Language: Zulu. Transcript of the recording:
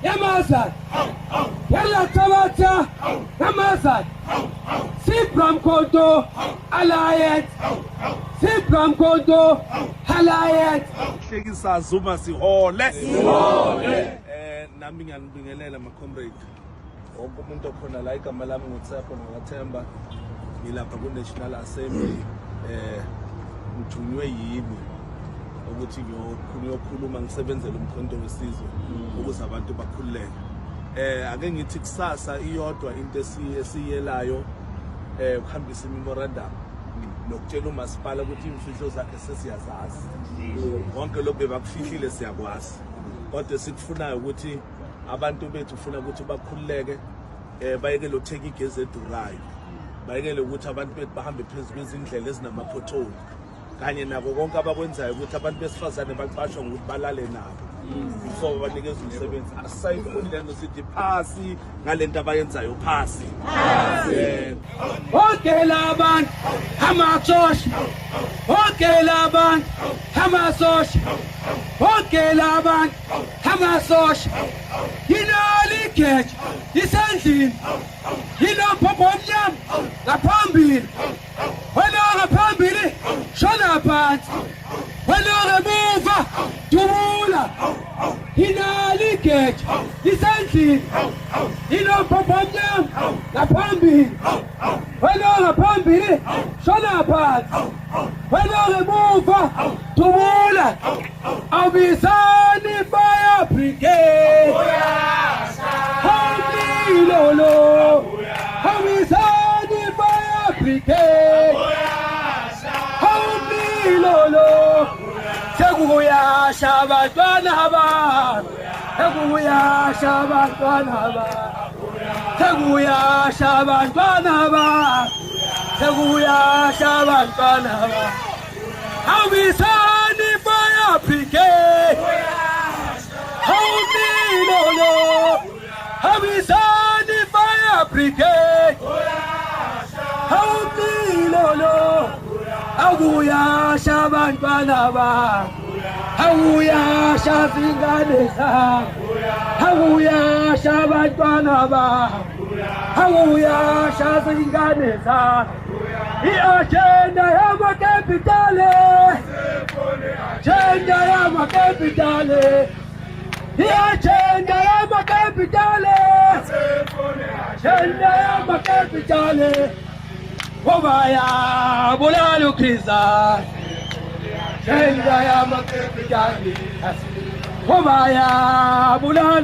Yamazan, Yalla Tabata, Yamazan, Sipram Kondo, Alliance, Sipram Kondo, Alliance. Hlekisa Zuma sihole. Nami ngiyanibingelela ma comrade. Wonke umuntu okhona la igama lami nguTshepo ngathemba. Ngilapha ku National Assembly ngithunywe yimi ukuthi ngiyokhuluma ngisebenzele umkhonto wesizwe ukuze abantu bakhululeke. Ake ngithi kusasa iyodwa into esiyelayo ukuhambisa memorandum nokutshela umasipala ukuthi imfihlo zakhe sesiyazazi. Wonke lokho bebakufihlile siyakwazi. Kodwa sikufunayo ukuthi abantu bethu ufuna ukuthi bakhululeke bayekele utheka igezi edurayo. Bayekele ukuthi abantu bethu bahambe phezulu kwezindlela ezinamapotholi. Kanye nabo konke abakwenzayo ukuthi abantu besifazane baqashwa ngokuthi balale nabo. So banikeza umsebenzi asayifuni lento sithi phasi ngalento abayenzayo phasi. Okay laban hamasosh. Okay laban hamasosh. Okay laban hamasosh. Yinali catch isendlini. Yilo phobonyam ngaphambili. Wena ngaphambili shona phansi. Wena ngemuva dubula. Yinali catch isendlini. Yilo phobonyam ngaphambili. Wena ngaphambili shona phansi. Wena ngemuva dubula. Abisani fire brigade. Holy Lolo. Abisani fire brigade. Holy Lolo. Sekuyasha abantwana ba. Sekuyasha abantwana ba. Sekuyasha abantwana ba. Sekuyasha abantwana ba. Abisani fire brigade. Holy Lolo. Abisani fire brigade. Holy Lolo. Akuyasha abantwana ba. Akuyasha izingane zabo. Akuyasha abantwana ba. Akuyasha izingane zabo. I-agenda yamakapitale. Agenda yamakapitale. I-agenda yamakapitale. Agenda yamakapitale. Wabaya bulala ukriza. Agenda yamakapitale. Wabaya bulala